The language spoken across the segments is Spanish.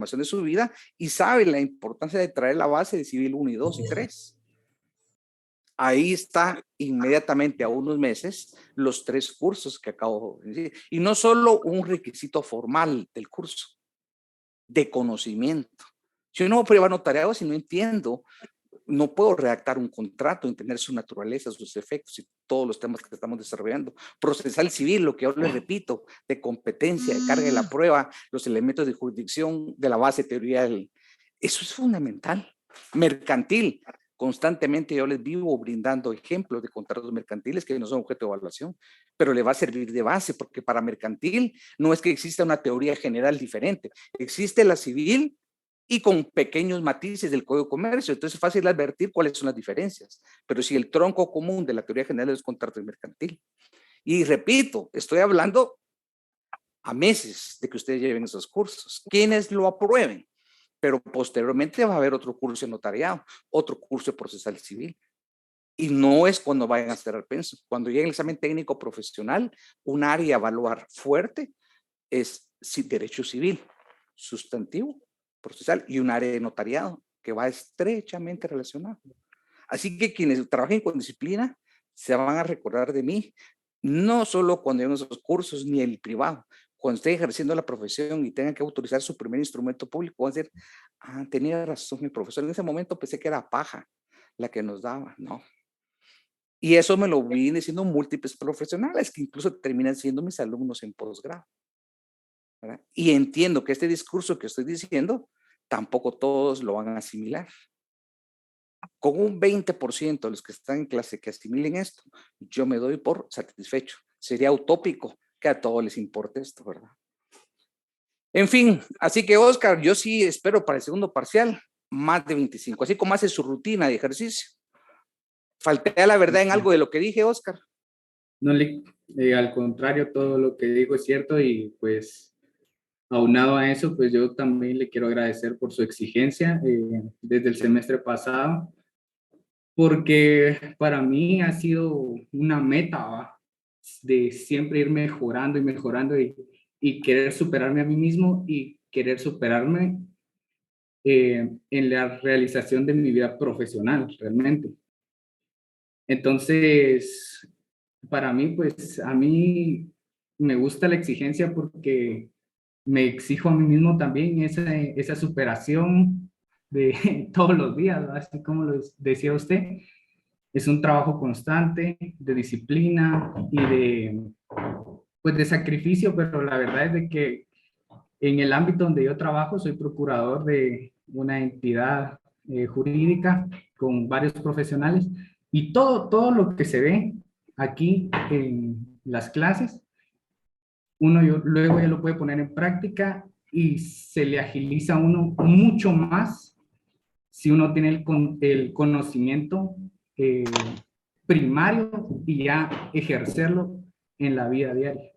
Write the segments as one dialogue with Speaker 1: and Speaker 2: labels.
Speaker 1: de su vida y sabe la importancia de traer la base de Civil 1 y 2 y 3. Ahí está inmediatamente a unos meses los 3 cursos que acabo de decir. Y no solo un requisito formal del curso, de conocimiento. Si yo no prueba notariado, si no entiendo, no puedo redactar un contrato, entender su naturaleza, sus efectos y todos los temas que estamos desarrollando. Procesal civil, lo que yo les repito, de competencia, de carga de la prueba, los elementos de jurisdicción, de la base teoría, eso es fundamental. Mercantil, constantemente yo les vivo brindando ejemplos de contratos mercantiles que no son objeto de evaluación, pero le va a servir de base, porque para mercantil no es que exista una teoría general diferente, existe la civil y con pequeños matices del Código de Comercio. Entonces es fácil advertir cuáles son las diferencias. Pero si el tronco común de la teoría general es contrato mercantil. Y repito, estoy hablando a meses de que ustedes lleven esos cursos. Quienes lo aprueben. Pero posteriormente va a haber otro curso de notariado, otro curso de procesal civil. Y no es cuando vayan a cerrar penso. Cuando llegue el examen técnico profesional, un área a evaluar fuerte es derecho civil, sustantivo, procesal y un área de notariado que va estrechamente relacionado. Así que quienes trabajen con disciplina se van a recordar de mí, no solo cuando lleven esos cursos ni el privado, cuando esté ejerciendo la profesión y tengan que autorizar su primer instrumento público, van a decir, tenía razón mi profesor, en ese momento pensé que era paja la que nos daba, no. Y eso me lo vine diciendo múltiples profesionales que incluso terminan siendo mis alumnos en posgrado. ¿Verdad? Y entiendo que este discurso que estoy diciendo, tampoco todos lo van a asimilar. Con un 20% de los que están en clase que asimilen esto, yo me doy por satisfecho. Sería utópico que a todos les importe esto, ¿verdad? En fin, así que Oscar, yo sí espero para el segundo parcial más de 25, así como hace su rutina de ejercicio. ¿Falté a la verdad en algo de lo que dije, Oscar?
Speaker 2: No, al contrario, todo lo que digo es cierto y pues aunado a eso, pues yo también le quiero agradecer por su exigencia desde el semestre pasado, porque para mí ha sido una meta, ¿va? De siempre ir mejorando y mejorando y querer superarme a mí mismo y querer superarme en la realización de mi vida profesional, realmente. Entonces, para mí, pues a mí me gusta la exigencia porque me exijo a mí mismo también esa superación de todos los días, ¿no? Así como lo decía usted, es un trabajo constante de disciplina y pues de sacrificio, pero la verdad es de que en el ámbito donde yo trabajo soy procurador de una entidad jurídica con varios profesionales y todo lo que se ve aquí en las clases, luego ya lo puede poner en práctica y se le agiliza a uno mucho más si uno tiene el conocimiento primario y ya ejercerlo en la vida diaria.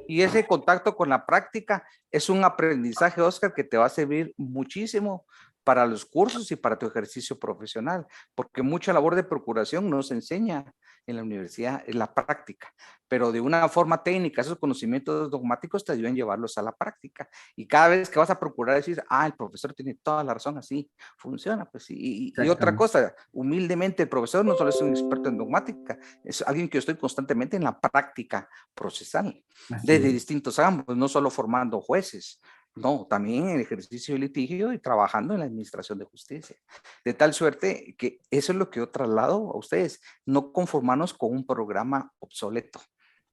Speaker 1: Y ese contacto con la práctica es un aprendizaje, Oscar, que te va a servir muchísimo para los cursos y para tu ejercicio profesional, porque mucha labor de procuración no se enseña en la universidad, en la práctica, pero de una forma técnica, esos conocimientos dogmáticos te ayudan a llevarlos a la práctica. Y cada vez que vas a procurar decir, el profesor tiene toda la razón, así funciona. Pues, y otra cosa, humildemente, el profesor no solo es un experto en dogmática, es alguien que yo estoy constantemente en la práctica procesal, desde distintos ámbitos, no solo formando jueces, no, también en el ejercicio de litigio y trabajando en la administración de justicia. De tal suerte que eso es lo que yo traslado a ustedes, no conformarnos con un programa obsoleto.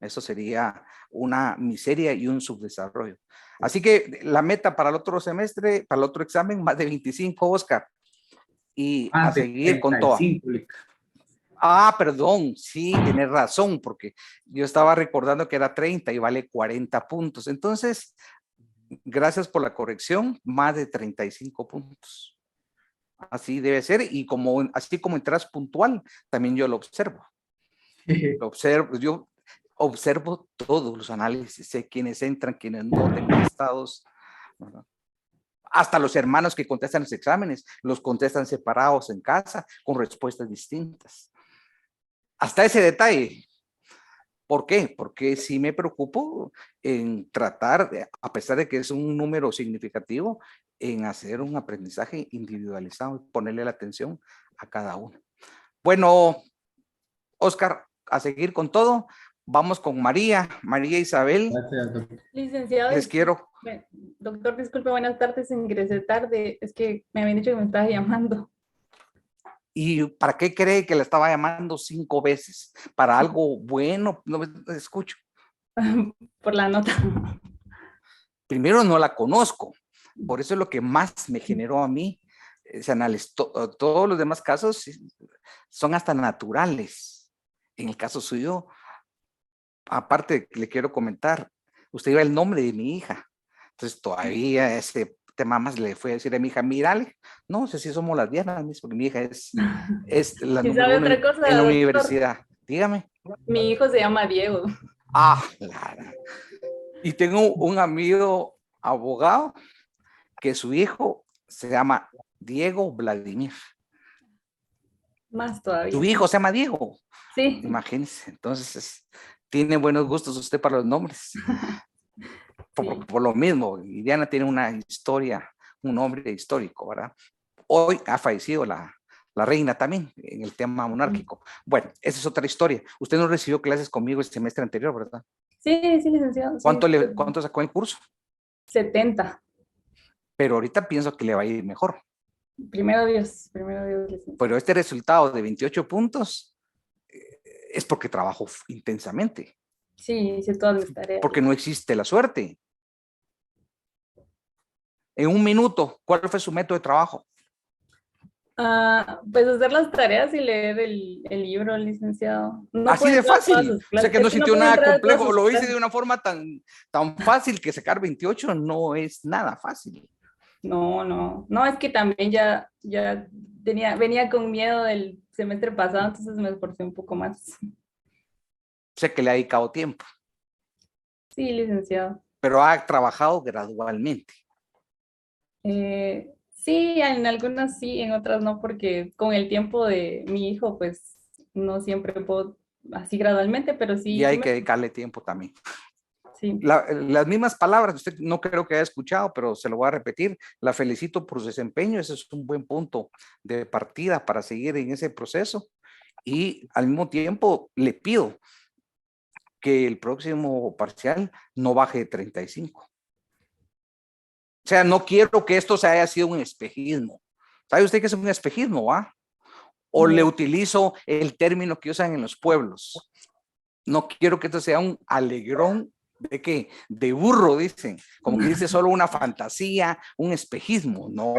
Speaker 1: Eso sería una miseria y un subdesarrollo. Así que la meta para el otro semestre, para el otro examen, más de 25, Oscar. Y a seguir con todo. Perdón, sí, tienes razón, porque yo estaba recordando que era 30 y vale 40 puntos. Entonces, gracias por la corrección, más de 35 puntos. Así debe ser, y así como entras puntual, también yo lo observo. Yo observo todos los análisis, sé quiénes entran, quiénes no, tengo estados, ¿verdad? Hasta los hermanos que contestan los exámenes, los contestan separados en casa, con respuestas distintas. Hasta ese detalle. ¿Por qué? Porque sí me preocupo en tratar, a pesar de que es un número significativo, en hacer un aprendizaje individualizado y ponerle la atención a cada uno. Bueno, Oscar, a seguir con todo. Vamos con María Isabel.
Speaker 2: Gracias, doctor.
Speaker 3: Licenciado,
Speaker 1: Les quiero.
Speaker 3: doctor, disculpe, buenas tardes, ingresé tarde, es que me habían dicho que me estaba llamando.
Speaker 1: ¿Y para qué cree que la estaba llamando 5 veces? ¿Para algo bueno? No me escucho.
Speaker 3: Por la nota.
Speaker 1: Primero, no la conozco. Por eso es lo que más me generó a mí. Todos los demás casos son hasta naturales. En el caso suyo, aparte, le quiero comentar, usted iba el nombre de mi hija. Entonces, todavía ese tema más le fue a decir a mi hija, mírale, no sé si somos las Dianas, porque mi hija es la
Speaker 3: ¿Y
Speaker 1: número
Speaker 3: sabe
Speaker 1: 1
Speaker 3: otra cosa,
Speaker 1: en la
Speaker 3: doctor?
Speaker 1: universidad. Dígame.
Speaker 3: Mi hijo se llama Diego.
Speaker 1: Ah, claro. Y tengo un amigo abogado que su hijo se llama Diego Vladimir.
Speaker 3: Más todavía.
Speaker 1: Tu hijo se llama Diego.
Speaker 3: Sí.
Speaker 1: Imagínense. Entonces, tiene buenos gustos usted para los nombres. Por lo mismo, y Diana tiene una historia, un nombre histórico, ¿verdad? Hoy ha fallecido la reina también en el tema monárquico. Bueno, esa es otra historia. Usted no recibió clases conmigo el semestre anterior, ¿verdad?
Speaker 3: Sí, licenciado.
Speaker 1: ¿Cuánto sacó el curso?
Speaker 3: 70.
Speaker 1: Pero ahorita pienso que le va a ir mejor.
Speaker 3: Primero Dios, licenciado.
Speaker 1: Pero este resultado de 28 puntos es porque trabajó intensamente.
Speaker 3: Sí, hice todas mis tareas.
Speaker 1: Porque no existe la suerte. En un minuto, ¿cuál fue su método de trabajo?
Speaker 3: Pues hacer las tareas y leer el libro, licenciado. No
Speaker 1: Así
Speaker 3: puedo
Speaker 1: de
Speaker 3: entrar a todas
Speaker 1: fácil.
Speaker 3: sus
Speaker 1: O sea
Speaker 3: clases.
Speaker 1: que no
Speaker 3: Es que
Speaker 1: sintió
Speaker 3: puedo
Speaker 1: nada
Speaker 3: entrar a todas
Speaker 1: complejo.
Speaker 3: sus
Speaker 1: Lo hice
Speaker 3: clases.
Speaker 1: de una forma tan fácil que sacar 28 no es nada fácil.
Speaker 3: No, es que también ya venía con miedo del semestre pasado, entonces me esforcé un poco más.
Speaker 1: Sé que le ha dedicado tiempo,
Speaker 3: Sí, licenciado.
Speaker 1: pero ha trabajado gradualmente.
Speaker 3: Sí, en algunas sí, en otras no, porque con el tiempo de mi hijo, pues no siempre puedo así gradualmente, pero
Speaker 1: Y
Speaker 3: sí,
Speaker 1: hay que dedicarle tiempo también.
Speaker 3: sí.
Speaker 1: Las mismas palabras, usted no creo que haya escuchado, pero se lo voy a repetir. La felicito por su desempeño. Ese es un buen punto de partida para seguir en ese proceso. Y al mismo tiempo le pido que el próximo parcial no baje de 35. O sea, no quiero que esto se haya sido un espejismo. ¿Sabe usted qué es un espejismo, va? O le utilizo el término que usan en los pueblos. No quiero que esto sea un alegrón de qué, de burro, dicen, como que dice solo una fantasía, un espejismo. No,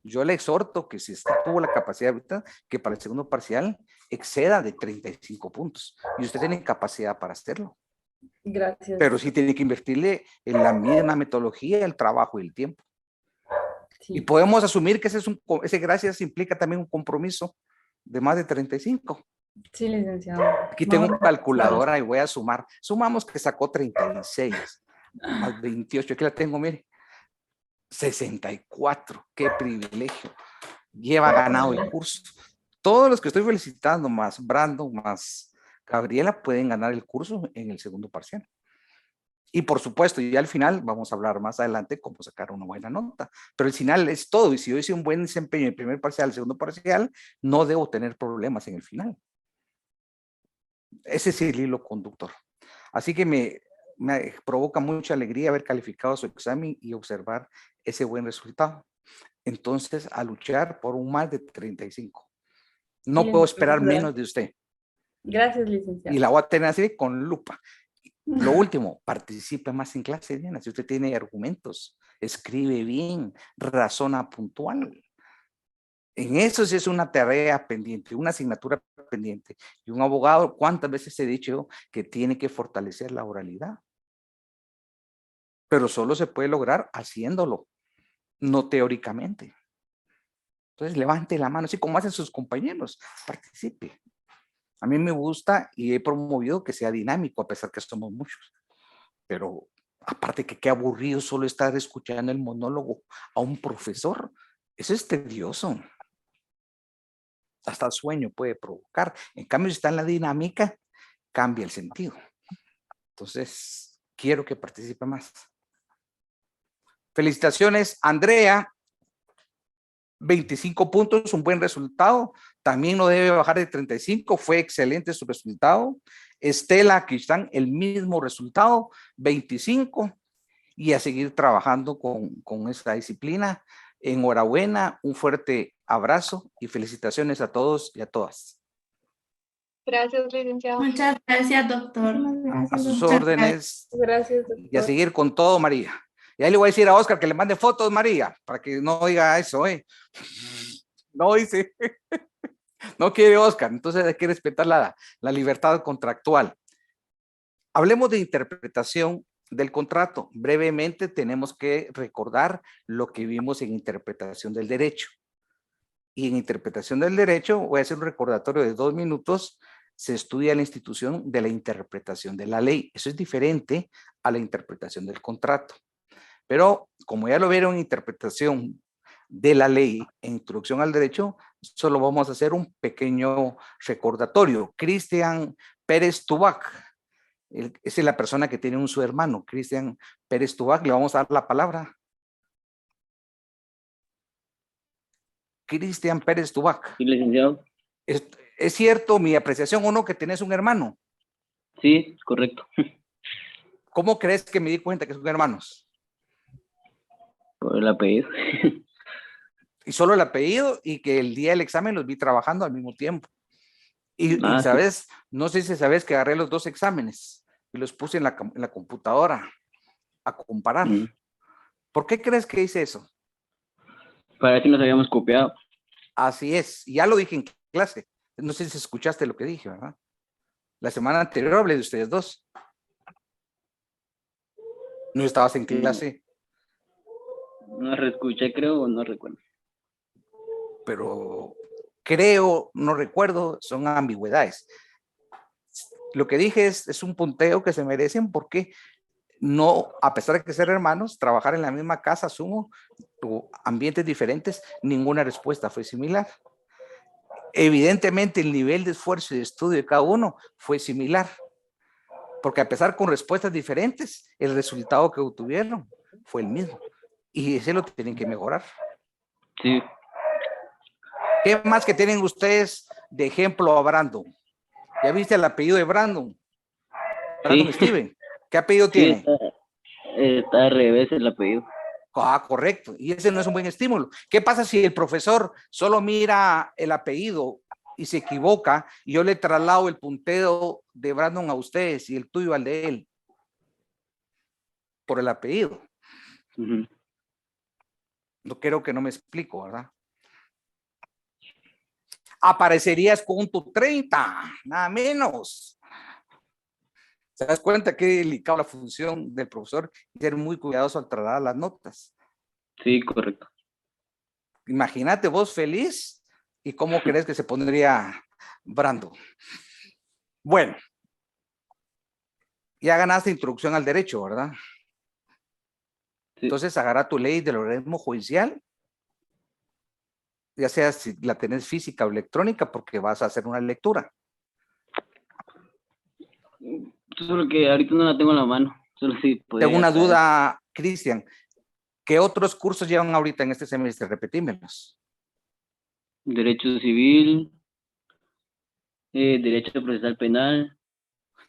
Speaker 1: yo le exhorto que si usted tuvo la capacidad ahorita, que para el segundo parcial exceda de 35 puntos. Y usted tiene capacidad para hacerlo.
Speaker 3: Gracias.
Speaker 1: Pero sí tiene que invertirle en la misma metodología, el trabajo y el tiempo.
Speaker 3: Sí.
Speaker 1: Y podemos asumir que ese gracias implica también un compromiso de más de 35.
Speaker 3: Sí, licenciado.
Speaker 1: Aquí tengo una calculadora y voy a sumar. Sumamos que sacó 36 más 28. Aquí la tengo, mire. 64. Qué privilegio. Lleva ganado el curso. Todos los que estoy felicitando, más Brandon, más Gabriela, pueden ganar el curso en el segundo parcial. Y por supuesto, y al final vamos a hablar más adelante cómo sacar una buena nota. Pero el final es todo. Y si yo hice un buen desempeño en el primer parcial, el segundo parcial, no debo tener problemas en el final. Ese es el hilo conductor. Así que me provoca mucha alegría haber calificado su examen y observar ese buen resultado. Entonces, a luchar por un más de 35. No puedo esperar menos de usted.
Speaker 3: Gracias, licenciado.
Speaker 1: Y la voy a tener así con lupa. Lo último, participe más en clase, Diana. Si usted tiene argumentos, escribe bien, razona puntual. En eso sí es una tarea pendiente, una asignatura pendiente. Y un abogado, ¿cuántas veces he dicho que tiene que fortalecer la oralidad? Pero solo se puede lograr haciéndolo, no teóricamente. Entonces, levante la mano, así como hacen sus compañeros, participe. A mí me gusta y he promovido que sea dinámico, a pesar que somos muchos. Pero aparte que qué aburrido solo estar escuchando el monólogo a un profesor. Eso es tedioso. Hasta el sueño puede provocar. En cambio, si está en la dinámica, cambia el sentido. Entonces, quiero que participe más. Felicitaciones, Andrea. 25 puntos, un buen resultado. También no debe bajar de 35. Fue excelente su resultado. Estela, aquí están, el mismo resultado, 25. Y a seguir trabajando con esta disciplina. Enhorabuena, un fuerte abrazo y felicitaciones a todos y a todas.
Speaker 4: Gracias, licenciado.
Speaker 5: Muchas gracias, doctor.
Speaker 1: A sus
Speaker 5: Muchas
Speaker 1: órdenes.
Speaker 3: Gracias,
Speaker 1: Y a
Speaker 3: doctor.
Speaker 1: seguir con todo, María. Y ahí le voy a decir a Oscar que le mande fotos, María, para que no diga eso, ¿eh? No dice. No quiere Oscar, entonces hay que respetar la libertad contractual. Hablemos de interpretación del contrato. Brevemente tenemos que recordar lo que vimos en interpretación del derecho. Y en interpretación del derecho, voy a hacer un recordatorio de 2 minutos, se estudia la institución de la interpretación de la ley. Eso es diferente a la interpretación del contrato. Pero como ya lo vieron en interpretación de la ley e introducción al derecho, solo vamos a hacer un pequeño recordatorio. Cristian Pérez Tubac, esa es la persona que tiene su hermano, Cristian Pérez Tubac, le vamos a dar la palabra. Cristian Pérez Tubac.
Speaker 6: Sí, licenciado.
Speaker 1: ¿Es cierto mi apreciación o no que tenés un hermano?
Speaker 6: Sí, correcto.
Speaker 1: ¿Cómo crees que me di cuenta que son hermanos?
Speaker 6: Por el apellido.
Speaker 1: Y solo el apellido y que el día del examen los vi trabajando al mismo tiempo. Y
Speaker 6: Sí.
Speaker 1: sabes, no sé si sabes que agarré los 2 exámenes y los puse en la computadora a comparar. ¿Por qué crees que hice eso?
Speaker 6: Para ver si nos habíamos copiado.
Speaker 1: Así es, y ya lo dije en clase. No sé si escuchaste lo que dije, ¿verdad? La semana anterior hablé de ustedes 2. ¿No estabas en clase?
Speaker 6: No reescuché, creo, o no recuerdo.
Speaker 1: Pero creo, no recuerdo, son ambigüedades. Lo que dije es un punteo que se merecen porque no, a pesar de que ser hermanos, trabajar en la misma casa, asumo, o ambientes diferentes, ninguna respuesta fue similar. Evidentemente el nivel de esfuerzo y de estudio de cada uno fue similar, porque a pesar con respuestas diferentes, el resultado que obtuvieron fue el mismo. Y ese lo tienen que mejorar.
Speaker 6: Sí.
Speaker 1: ¿Qué más que tienen ustedes de ejemplo a Brandon? ¿Ya viste el apellido de Brandon? Brandon
Speaker 6: Sí.
Speaker 1: Steven. ¿Qué apellido
Speaker 6: Sí,
Speaker 1: tiene?
Speaker 6: está al revés el apellido.
Speaker 1: Ah, correcto. Y ese no es un buen estímulo. ¿Qué pasa si el profesor solo mira el apellido y se equivoca y yo le traslado el punteo de Brandon a ustedes y el tuyo al de él? Por el apellido. No creo que no me explico, ¿verdad? Aparecerías con tu 30, nada menos. ¿Se das cuenta qué delicada la función del profesor y ser muy cuidadoso al trasladar las notas?
Speaker 6: Sí, correcto.
Speaker 1: Imagínate vos feliz y cómo crees que se pondría Brando. Bueno, ya ganaste introducción al derecho, ¿verdad?
Speaker 6: Sí.
Speaker 1: Entonces agarra tu ley del organismo judicial, ya sea si la tenés física o electrónica, porque vas a hacer una lectura.
Speaker 6: Solo que ahorita no la tengo en la mano. Solo si podría.
Speaker 1: Tengo una duda, Cristian. ¿Qué otros cursos llevan ahorita en este semestre? Repetímelos.
Speaker 6: Derecho civil, derecho procesal penal.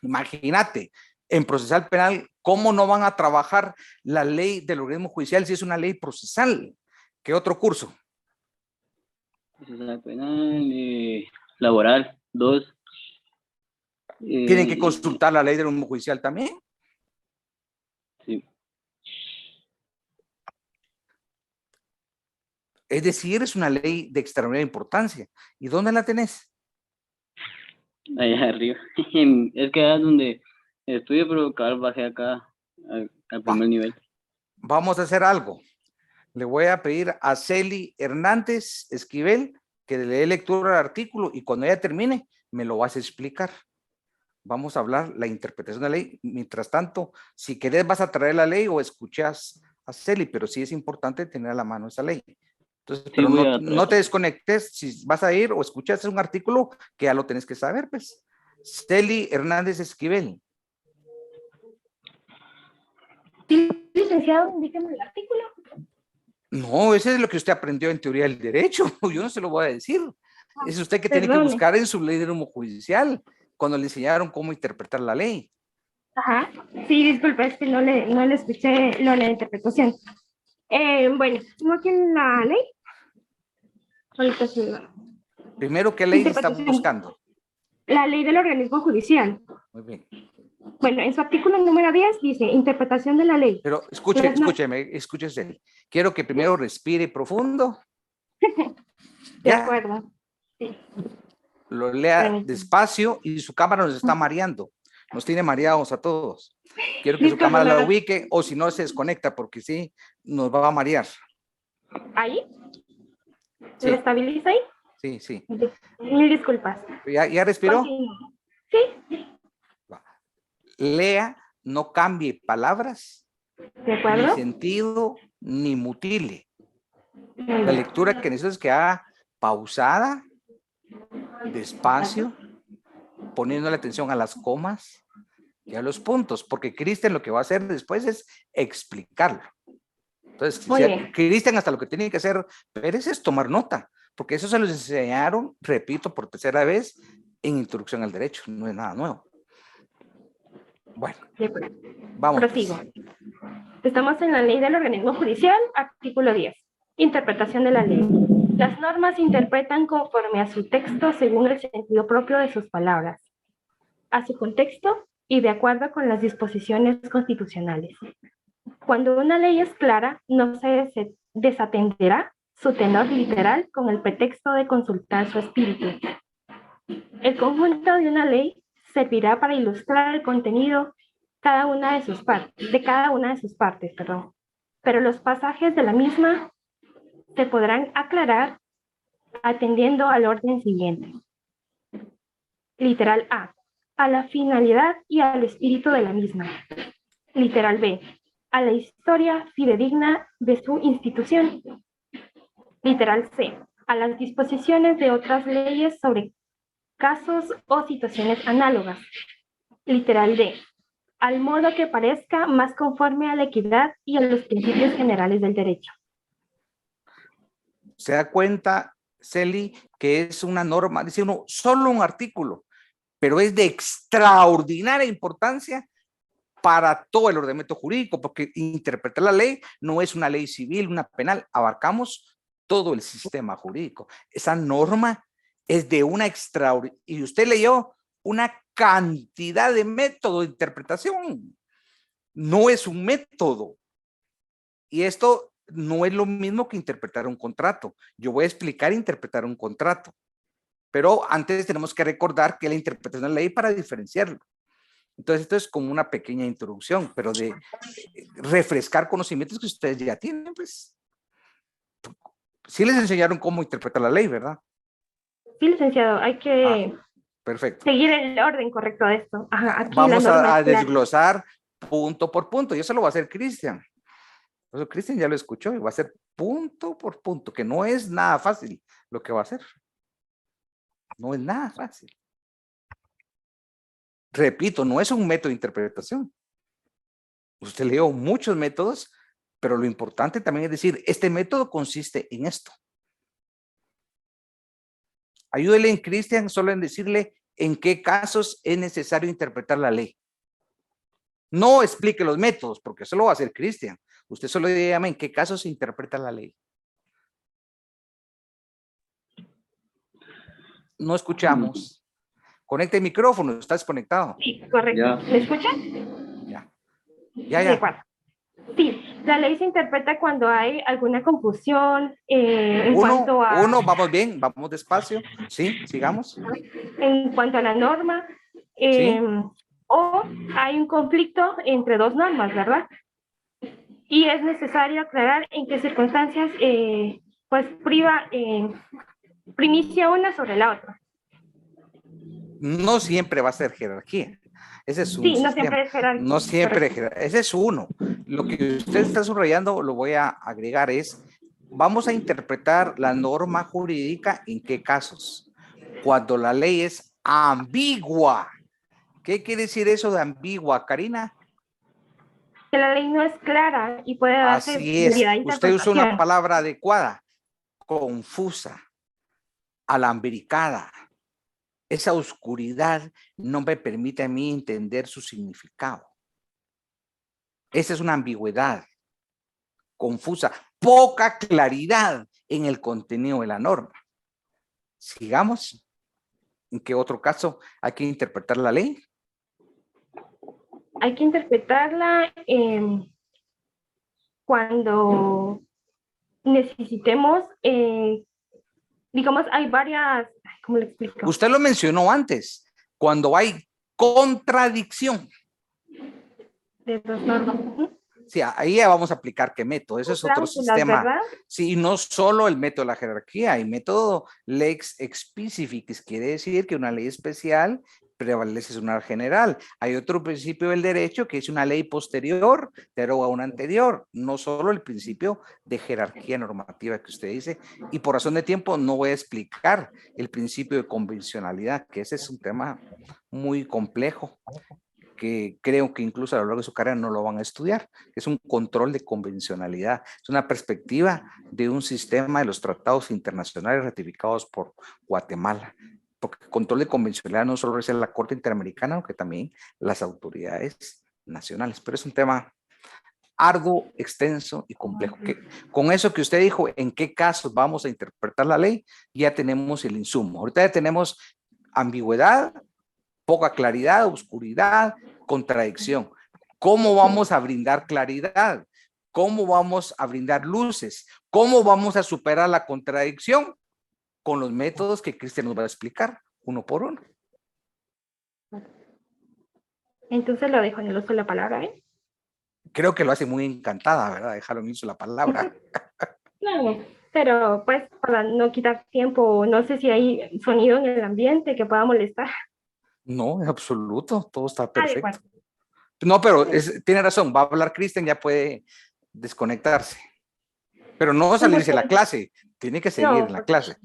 Speaker 1: Imagínate, en procesal penal, ¿cómo no van a trabajar la ley del organismo judicial si es una ley procesal? ¿Qué otro curso?
Speaker 6: Procesal penal, laboral, 2.
Speaker 1: ¿Tienen que consultar la ley del organismo judicial también?
Speaker 6: Sí.
Speaker 1: Es decir, es una ley de extraordinaria importancia. ¿Y dónde la tenés?
Speaker 6: Allá arriba. Es que es donde estudio, pero cabal bajé acá al primer nivel.
Speaker 1: Vamos a hacer algo. Le voy a pedir a Celi Hernández Esquivel que le dé lectura al artículo y cuando ella termine me lo vas a explicar. Vamos a hablar la interpretación de la ley. Mientras tanto, si querés vas a traer la ley o escuchas a Celi, pero sí es importante tener a la mano esa ley. Entonces,
Speaker 6: Sí,
Speaker 1: pero no te
Speaker 6: traer.
Speaker 1: desconectes si vas a ir o escuchas un artículo que ya lo tenés que saber, pues. Celi Hernández Esquivel.
Speaker 5: Sí, licenciado, indíqueme el artículo.
Speaker 1: No, ese es lo que usted aprendió en teoría del derecho. Yo no se lo voy a decir. Es usted que tiene que
Speaker 5: Perdone.
Speaker 1: buscar en su ley de norma judicial cuando le enseñaron cómo interpretar la ley.
Speaker 5: Ajá. Sí, disculpa, es que no le escuché lo de la interpretación. Bueno, ¿no tiene la ley? Ahorita sí.
Speaker 1: Primero, ¿qué ley está
Speaker 5: Interpretación.
Speaker 1: buscando?
Speaker 5: La ley del organismo judicial.
Speaker 1: Muy bien.
Speaker 5: Bueno, en su artículo número 10 dice interpretación de la ley.
Speaker 1: Pero
Speaker 5: Las no-
Speaker 1: escúchese. Quiero que primero respire profundo.
Speaker 5: De
Speaker 1: Ya,
Speaker 5: acuerdo. Sí.
Speaker 1: lo lea
Speaker 5: Permítame.
Speaker 1: despacio y su cámara nos está mareando. Nos tiene mareados a todos. Quiero que su
Speaker 5: Disculpe,
Speaker 1: cámara la
Speaker 5: no.
Speaker 1: ubique o si no se desconecta porque sí, nos va a marear.
Speaker 5: ¿Ahí?
Speaker 1: Sí.
Speaker 5: ¿Lo estabiliza ahí?
Speaker 1: Sí, sí.
Speaker 5: Mil disculpas.
Speaker 1: ¿Ya respiró?
Speaker 5: Continúo. Sí,
Speaker 1: Lea, no cambie palabras,
Speaker 5: de
Speaker 1: ni
Speaker 5: acuerdo.
Speaker 1: sentido, ni mutile.
Speaker 5: Muy
Speaker 1: La
Speaker 5: bien.
Speaker 1: lectura que necesito es que haga pausada, despacio, poniendo la atención a las comas y a los puntos, porque Cristian lo que va a hacer después es explicarlo. Entonces,
Speaker 5: Muy bien.
Speaker 1: Cristian hasta lo que tiene que hacer Pérez es tomar nota, porque eso se los enseñaron, repito, por tercera vez en Introducción al Derecho, no es nada nuevo. Bueno,
Speaker 5: De acuerdo.
Speaker 1: vamos.
Speaker 5: Prosigo. Estamos en la ley del organismo judicial, artículo 10. Interpretación de la ley. Las normas se interpretan conforme a su texto según el sentido propio de sus palabras, a su contexto y de acuerdo con las disposiciones constitucionales. Cuando una ley es clara, no se desatenderá su tenor literal con el pretexto de consultar su espíritu. El conjunto de una ley servirá para ilustrar el contenido de cada una de sus partes, pero los pasajes de la misma se podrán aclarar atendiendo al orden siguiente. Literal A la finalidad y al espíritu de la misma. Literal B, a la historia fidedigna de su institución. Literal C, a las disposiciones de otras leyes sobre casos o situaciones análogas. Literal D, al modo que parezca más conforme a la equidad y a los principios generales del derecho.
Speaker 1: Se da cuenta, Celi, que es una norma, dice uno, solo un artículo, pero es de extraordinaria importancia para todo el ordenamiento jurídico, porque interpretar la ley no es una ley civil, una penal, abarcamos todo el sistema jurídico. Esa norma es de una extraordinaria, y usted leyó una cantidad de métodos de interpretación. No es un método. Y esto no es lo mismo que interpretar un contrato. Yo voy a explicar interpretar un contrato. Pero antes tenemos que recordar que la interpretación de la ley para diferenciarlo. Entonces, esto es como una pequeña introducción, pero de refrescar conocimientos que ustedes ya tienen, pues. Sí les enseñaron cómo interpretar la ley, ¿verdad?
Speaker 5: Sí, licenciado, hay que
Speaker 1: Perfecto.
Speaker 5: seguir el orden correcto de esto. Ajá, aquí
Speaker 1: Vamos
Speaker 5: la norma
Speaker 1: a
Speaker 5: es clara.
Speaker 1: desglosar punto por punto, y eso lo va a hacer Cristian. Eso Cristian ya lo escuchó, y va a hacer punto por punto, que no es nada fácil lo que va a hacer. No es nada fácil. Repito, no es un método de interpretación. Usted leyó muchos métodos, pero lo importante también es decir, este método consiste en esto. Ayúdele en Cristian solo en decirle en qué casos es necesario interpretar la ley. No explique los métodos, porque eso lo va a hacer Cristian. Usted solo dígame en qué casos se interpreta la ley. No escuchamos. Conecte el micrófono, está desconectado.
Speaker 5: Sí, correcto.
Speaker 6: Ya.
Speaker 5: ¿Me escuchan?
Speaker 1: Ya.
Speaker 5: De
Speaker 1: Ya.
Speaker 5: acuerdo. Sí, la ley se interpreta cuando hay alguna confusión en cuanto a
Speaker 1: vamos bien, vamos despacio. Sí, sigamos.
Speaker 5: la norma
Speaker 1: Sí.
Speaker 5: o hay un conflicto entre dos normas, ¿verdad? Y es necesario aclarar en qué circunstancias pues primicia una sobre la otra.
Speaker 1: No siempre va a ser jerarquía. Ese es un
Speaker 5: Sí, no
Speaker 1: sistema.
Speaker 5: siempre es jerárquico.
Speaker 1: No siempre es
Speaker 5: Correcto.
Speaker 1: jerarquía. Ese es uno. Lo que usted está subrayando, lo voy a agregar, es, vamos a interpretar la norma jurídica en qué casos. Cuando la ley es ambigua. ¿Qué quiere decir eso de ambigua, Karina?
Speaker 5: que la ley no es clara y puede darse
Speaker 1: Así es.
Speaker 5: variedad de
Speaker 1: Usted usó una
Speaker 5: interpretación.
Speaker 1: palabra adecuada, confusa, alambricada. Esa oscuridad no me permite a mí entender su significado. Esa es una ambigüedad confusa, poca claridad en el contenido de la norma. Sigamos. ¿En qué otro caso hay que interpretar la ley?
Speaker 5: Hay que interpretarla cuando necesitemos, digamos, hay varias, ¿cómo le explico?
Speaker 1: Usted lo mencionó antes, cuando hay contradicción.
Speaker 5: De dos normas. Ujú.
Speaker 1: Sí, ahí ya vamos a aplicar qué método, ese es otro
Speaker 5: Cláusulas,
Speaker 1: sistema.
Speaker 5: ¿verdad?
Speaker 1: Sí, no solo el método de la jerarquía, hay método lex specificis, quiere decir que una ley especial prevalece sobre una general. Hay otro principio del derecho que es una ley posterior, deroga una anterior, no solo el principio de jerarquía normativa que usted dice, y por razón de tiempo no voy a explicar el principio de convencionalidad, que ese es un tema muy complejo, que creo que incluso a lo largo de su carrera no lo van a estudiar. Es un control de convencionalidad, es una perspectiva de un sistema de los tratados internacionales ratificados por Guatemala, porque control de convencionalidad no solo es la Corte Interamericana, sino que también las autoridades nacionales, pero es un tema arduo, extenso y complejo. Con eso que usted dijo, en qué casos vamos a interpretar la ley, ya tenemos el insumo. Ahorita ya tenemos ambigüedad, poca claridad, oscuridad, contradicción. ¿Cómo vamos a brindar claridad? ¿Cómo vamos a brindar luces? ¿Cómo vamos a superar la contradicción? Con los métodos que Cristian nos va a explicar, uno por uno.
Speaker 5: Entonces lo dejo en el uso de la palabra, ¿eh?
Speaker 1: Creo que lo hace muy encantada, ¿verdad? Dejarlo en el uso de la palabra.
Speaker 5: No, pero pues para no quitar tiempo, no sé si hay sonido en el ambiente que pueda molestar.
Speaker 1: No, en absoluto, todo está
Speaker 5: Ah, de acuerdo.
Speaker 1: perfecto. No, pero tiene razón, va a hablar Cristian, ya puede desconectarse. Pero no salirse de la clase, tiene que seguir en la clase.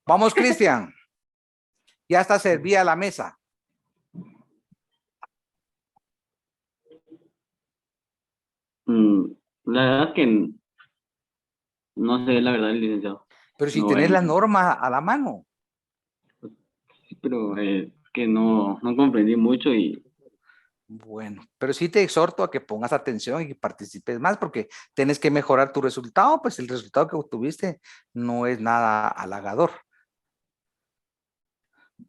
Speaker 1: Vamos, Cristian. Ya está servida la mesa.
Speaker 6: La verdad que no sé, la verdad, licenciado.
Speaker 1: Pero si
Speaker 6: No,
Speaker 1: tenés la norma a la mano.
Speaker 6: sí, pero que no comprendí mucho y
Speaker 1: Bueno, pero sí te exhorto a que pongas atención y que participes más porque tienes que mejorar tu resultado, pues el resultado que obtuviste no es nada halagador.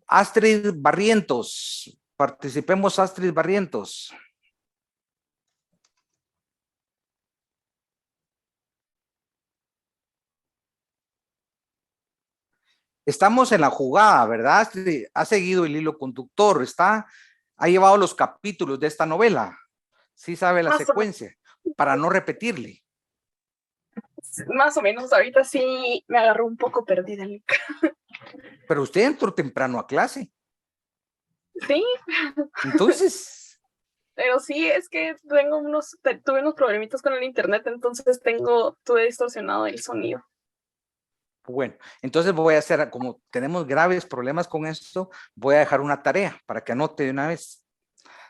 Speaker 1: Astrid Barrientos, participemos Astrid Barrientos. Estamos en la jugada, ¿verdad, Astrid? Ha seguido el hilo conductor, ha llevado los capítulos de esta novela. Sí sabe la secuencia, para no repetirle.
Speaker 4: Más o menos, ahorita sí me agarró un poco perdida.
Speaker 1: Pero usted entró temprano a clase.
Speaker 4: Sí,
Speaker 1: Entonces,
Speaker 4: pero sí, es que tuve unos problemitas con el internet, entonces tuve distorsionado el sonido.
Speaker 1: bueno, entonces voy a hacer, como tenemos graves problemas con esto, voy a dejar una tarea para que anote de una vez.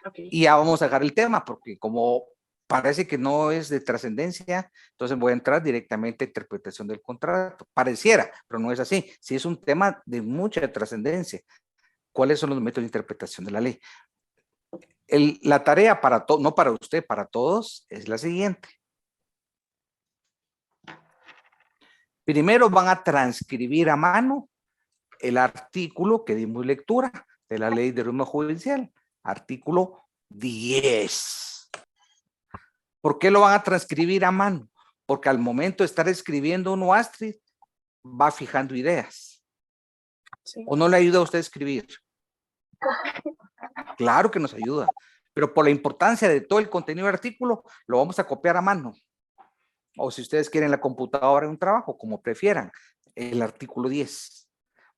Speaker 4: Okay.
Speaker 1: Y ya vamos a dejar el tema, porque como parece que no es de trascendencia, entonces voy a entrar directamente a interpretación del contrato. Pareciera, pero no es así. Si es un tema de mucha trascendencia, ¿cuáles son los métodos de interpretación de la ley? La tarea para todos, no para usted, para todos, es la siguiente. Primero van a transcribir a mano el artículo que dimos lectura de la ley de norma judicial, artículo 10. ¿Por qué lo van a transcribir a mano? Porque al momento de estar escribiendo uno, Astrid, va fijando ideas.
Speaker 4: Sí.
Speaker 1: ¿O no le ayuda a usted a escribir? Claro que nos ayuda, pero por la importancia de todo el contenido del artículo, lo vamos a copiar a mano. O si ustedes quieren la computadora en un trabajo, como prefieran, el artículo 10.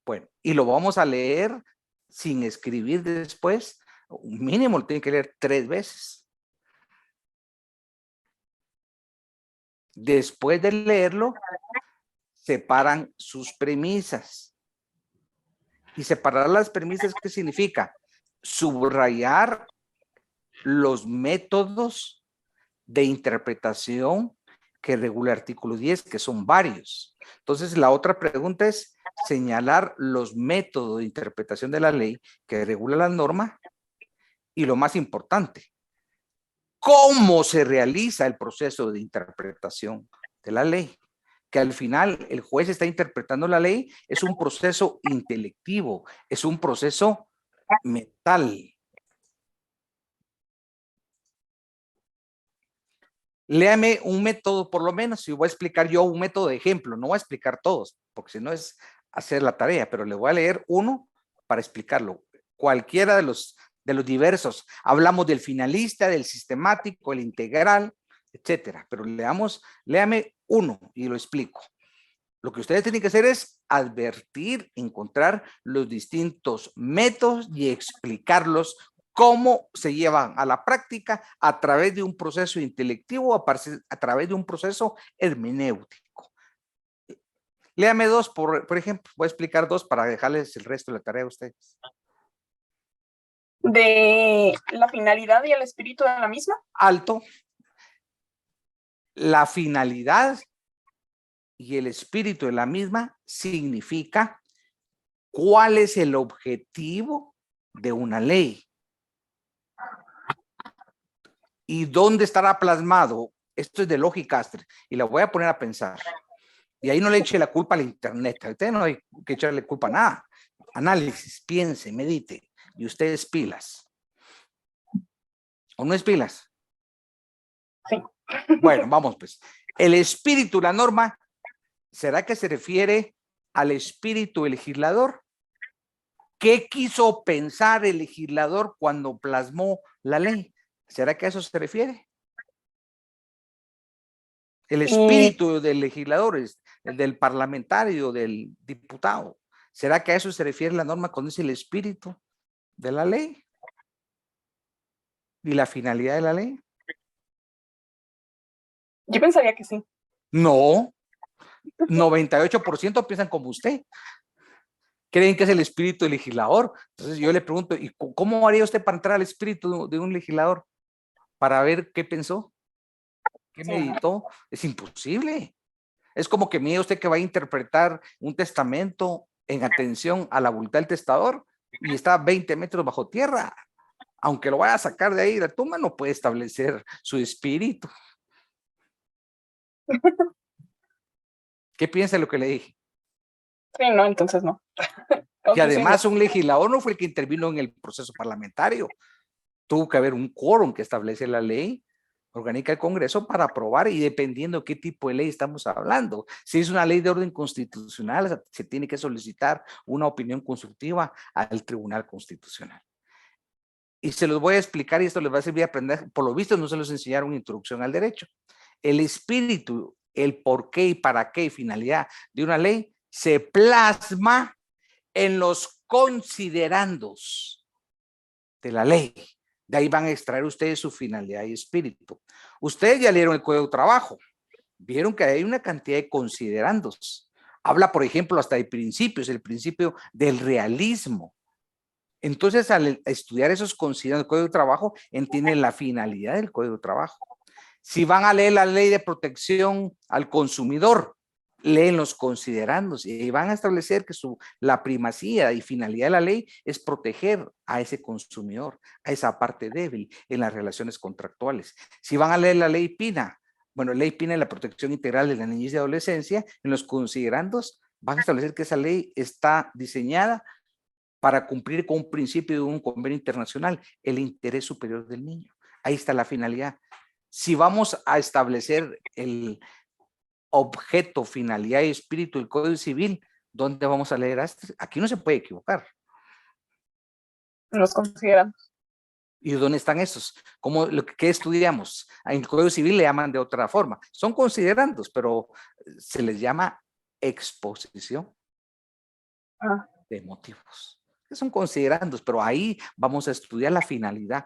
Speaker 1: Bueno, y lo vamos a leer sin escribir después, un mínimo lo tienen que leer 3 veces. Después de leerlo, separan sus premisas. Y separar las premisas, ¿qué significa? Subrayar los métodos de interpretación que regula el artículo 10, que son varios. Entonces, la otra pregunta es señalar los métodos de interpretación de la ley que regula la norma y lo más importante, cómo se realiza el proceso de interpretación de la ley. Que al final el juez está interpretando la ley, es un proceso intelectivo, es un proceso mental. Léame un método, por lo menos, si voy a explicar yo un método de ejemplo, no voy a explicar todos, porque si no es hacer la tarea, pero le voy a leer uno para explicarlo. Cualquiera de los diversos. Hablamos del finalista, del sistemático, el integral, etcétera. Pero léame uno y lo explico. Lo que ustedes tienen que hacer es advertir, encontrar los distintos métodos y explicarlos cómo se llevan a la práctica a través de un proceso intelectivo, a través de un proceso hermenéutico. Léame dos, por ejemplo. Voy a explicar dos para dejarles el resto de la tarea a ustedes.
Speaker 4: De la finalidad y el espíritu de la misma.
Speaker 1: Alto. La finalidad y el espíritu de la misma significa cuál es el objetivo de una ley. ¿Y dónde estará plasmado? Esto es de lógica y la voy a poner a pensar. Y ahí no le eche la culpa al internet. A usted no hay que echarle culpa a nada. Análisis, piense, medite. Y ustedes pilas. ¿O no es pilas?
Speaker 4: Sí.
Speaker 1: Bueno, vamos pues. El espíritu, la norma, ¿será que se refiere al espíritu del legislador? ¿Qué quiso pensar el legislador cuando plasmó la ley? ¿Será que a eso se refiere? El espíritu del legislador, el del parlamentario, del diputado. ¿Será que a eso se refiere la norma cuando dice el espíritu de la ley? ¿Y la finalidad de la ley?
Speaker 4: Yo pensaría que sí.
Speaker 1: No. 98% piensan como usted. Creen que es el espíritu del legislador. Entonces yo le pregunto, ¿y cómo haría usted para entrar al espíritu de un legislador? Para ver qué pensó, qué meditó. Es imposible. Es como que mire usted que va a interpretar un testamento en atención a la voluntad del testador y está a 20 metros bajo tierra. Aunque lo vaya a sacar de ahí de la tumba, no puede establecer su espíritu. ¿Qué piensa de lo que le dije?
Speaker 4: Sí, no, entonces no.
Speaker 1: Que además un legislador no fue el que intervino en el proceso parlamentario. Tuvo que haber un quórum que establece la ley, organiza el Congreso para aprobar y dependiendo qué tipo de ley estamos hablando. Si es una ley de orden constitucional, se tiene que solicitar una opinión constructiva al Tribunal Constitucional. Y se los voy a explicar y esto les va a servir a aprender. Por lo visto no se los enseñaron introducción al derecho. El espíritu, el por qué y para qué y finalidad de una ley se plasma en los considerandos de la ley. De ahí van a extraer ustedes su finalidad y espíritu. Ustedes ya leyeron el Código de Trabajo. Vieron que hay una cantidad de considerandos. Habla, por ejemplo, hasta de principios, el principio del realismo. Entonces, al estudiar esos considerandos del Código de Trabajo, entienden la finalidad del Código de Trabajo. Si van a leer la ley de protección al consumidor, leen los considerandos y van a establecer que la primacía y finalidad de la ley es proteger a ese consumidor, a esa parte débil en las relaciones contractuales. Si van a leer la ley PINA, bueno, ley PINA es la protección integral de la niñez y adolescencia, en los considerandos van a establecer que esa ley está diseñada para cumplir con un principio de un convenio internacional, el interés superior del niño. Ahí está la finalidad. Si vamos a establecer el objeto, finalidad y espíritu del Código Civil, ¿dónde vamos a leer esto? Aquí no se puede equivocar.
Speaker 4: Los considerandos.
Speaker 1: ¿Y dónde están esos? ¿Qué estudiamos? En el Código Civil le llaman de otra forma. Son considerandos, pero se les llama exposición de motivos. Son considerandos, pero ahí vamos a estudiar la finalidad.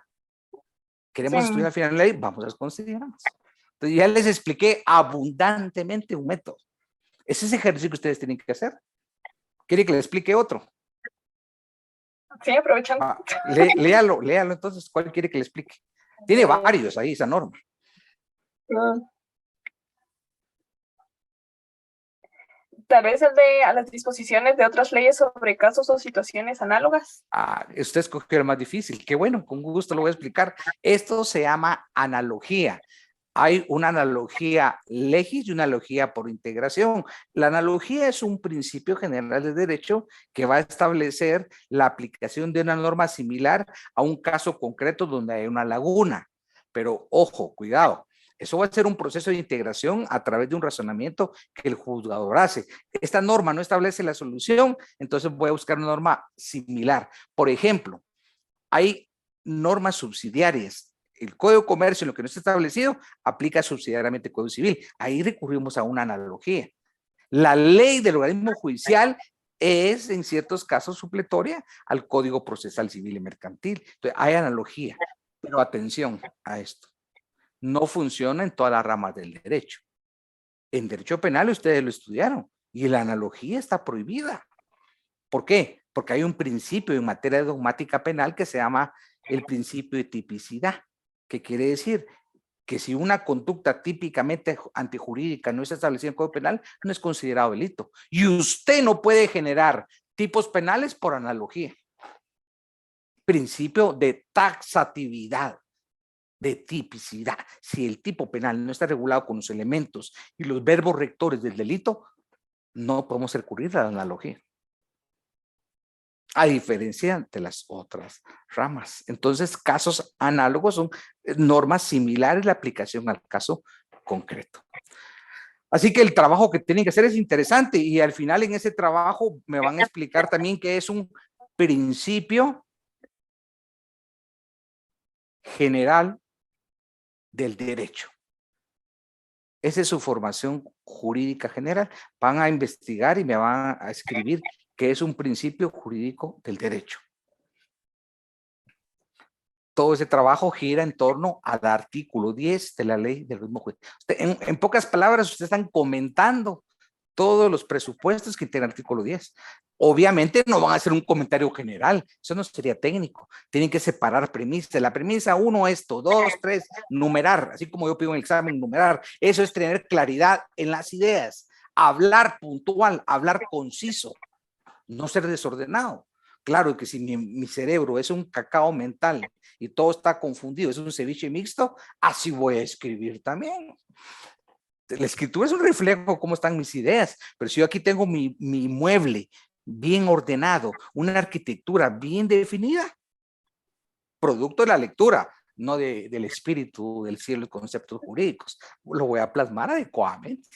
Speaker 1: ¿Queremos estudiar la finalidad? Vamos a los considerandos. Entonces ya les expliqué abundantemente un método. Ese es el ejercicio que ustedes tienen que hacer. ¿Quiere que le explique otro?
Speaker 4: Sí, aprovechando.
Speaker 1: Léalo entonces. ¿Cuál quiere que le explique? Tiene varios ahí esa norma.
Speaker 4: Mm. Tal vez el de a las disposiciones de otras leyes sobre casos o situaciones análogas.
Speaker 1: Usted escogió el más difícil. Qué bueno, con gusto lo voy a explicar. Esto se llama analogía. Hay una analogía legis y una analogía por integración. La analogía es un principio general de derecho que va a establecer la aplicación de una norma similar a un caso concreto donde hay una laguna. Pero ojo, cuidado. Eso va a ser un proceso de integración a través de un razonamiento que el juzgador hace. Esta norma no establece la solución, entonces voy a buscar una norma similar. Por ejemplo, hay normas subsidiarias. El Código de Comercio, en lo que no está establecido, aplica subsidiariamente el Código Civil. Ahí recurrimos a una analogía. La ley del organismo judicial es, en ciertos casos, supletoria al Código Procesal Civil y Mercantil. Entonces, hay analogía. Pero atención a esto. No funciona en todas las ramas del derecho. En derecho penal ustedes lo estudiaron y la analogía está prohibida. ¿Por qué? Porque hay un principio en materia dogmática penal que se llama el principio de tipicidad, que quiere decir que si una conducta típicamente antijurídica no es establecida en el Código Penal, no es considerado delito. Y usted no puede generar tipos penales por analogía. Principio de taxatividad, de tipicidad. Si el tipo penal no está regulado con los elementos y los verbos rectores del delito, no podemos recurrir a la analogía. A diferencia de las otras ramas. Entonces, casos análogos son normas similares la aplicación al caso concreto. Así que el trabajo que tienen que hacer es interesante y al final en ese trabajo me van a explicar también qué es un principio general del derecho. Esa es su formación jurídica general. Van a investigar y me van a escribir qué es un principio jurídico del derecho. Todo ese trabajo gira en torno al artículo 10 de la ley del organismo judicial. En pocas palabras, ustedes están comentando todos los presupuestos que integra el artículo 10. Obviamente no van a hacer un comentario general, eso no sería técnico. Tienen que separar premisas. La premisa 1, esto, 2, 3, numerar, así como yo pido en el examen, numerar. Eso es tener claridad en las ideas, hablar puntual, hablar conciso, no ser desordenado. Claro que si mi cerebro es un cacao mental y todo está confundido, es un ceviche mixto, así voy a escribir también. La escritura es un reflejo de cómo están mis ideas, pero si yo aquí tengo mi mueble bien ordenado, una arquitectura bien definida, producto de la lectura, no del espíritu del cielo y conceptos jurídicos, lo voy a plasmar adecuadamente.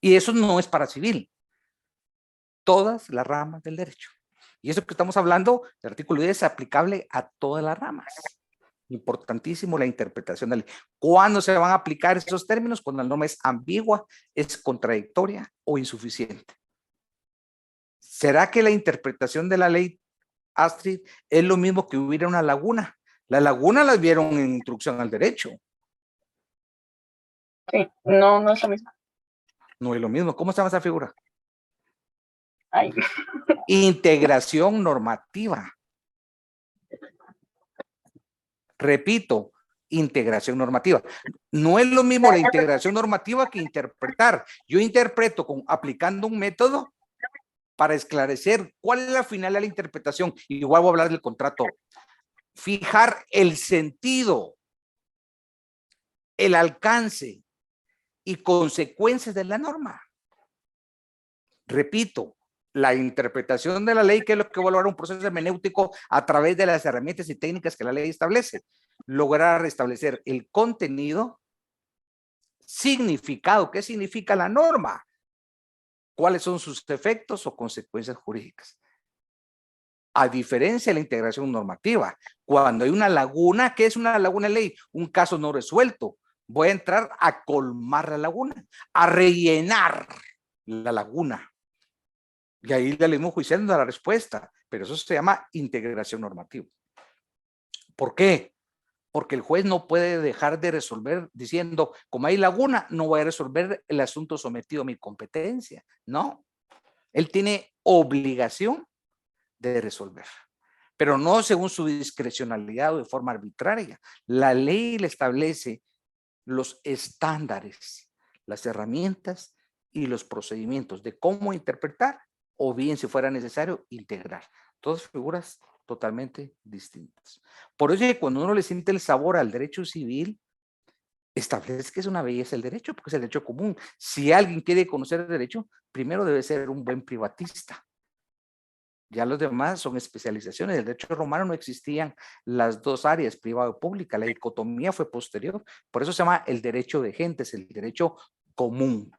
Speaker 1: Y eso no es para civil. Todas las ramas del derecho. Y eso que estamos hablando, el artículo 10 es aplicable a todas las ramas. Importantísimo la interpretación de la ley. ¿Cuándo se van a aplicar esos términos? Cuando la norma es ambigua, es contradictoria o insuficiente. ¿Será que la interpretación de la ley, Astrid, es lo mismo que hubiera una laguna? La laguna las vieron en introducción al derecho.
Speaker 4: Sí, no es lo mismo.
Speaker 1: No es lo mismo. ¿Cómo se llama esa figura?
Speaker 4: Ay.
Speaker 1: Integración normativa. Repito, integración normativa. No es lo mismo la integración normativa que interpretar. Yo interpreto aplicando un método para esclarecer cuál es la finalidad de la interpretación. Igual voy a hablar del contrato. Fijar el sentido, el alcance y consecuencias de la norma. Repito, la interpretación de la ley, que es lo que va a lograr un proceso hermenéutico a través de las herramientas y técnicas que la ley establece. Lograr restablecer el contenido, significado, ¿qué significa la norma? ¿Cuáles son sus efectos o consecuencias jurídicas? A diferencia de la integración normativa, cuando hay una laguna, ¿qué es una laguna de ley? Un caso no resuelto. Voy a entrar a colmar la laguna, a rellenar la laguna. Y ahí le mismo juicial nos da la respuesta, pero eso se llama integración normativa. ¿Por qué? Porque el juez no puede dejar de resolver diciendo, como hay laguna, no voy a resolver el asunto sometido a mi competencia. No, él tiene obligación de resolver, pero no según su discrecionalidad o de forma arbitraria. La ley le establece los estándares, las herramientas y los procedimientos de cómo interpretar o bien, si fuera necesario, integrar. Todas figuras totalmente distintas. Por eso, cuando uno le siente el sabor al derecho civil, establece que es una belleza el derecho, porque es el derecho común. Si alguien quiere conocer el derecho, primero debe ser un buen privatista. Ya los demás son especializaciones. En el derecho romano no existían las dos áreas, privado y pública. La dicotomía fue posterior. Por eso se llama el derecho de gentes, el derecho común,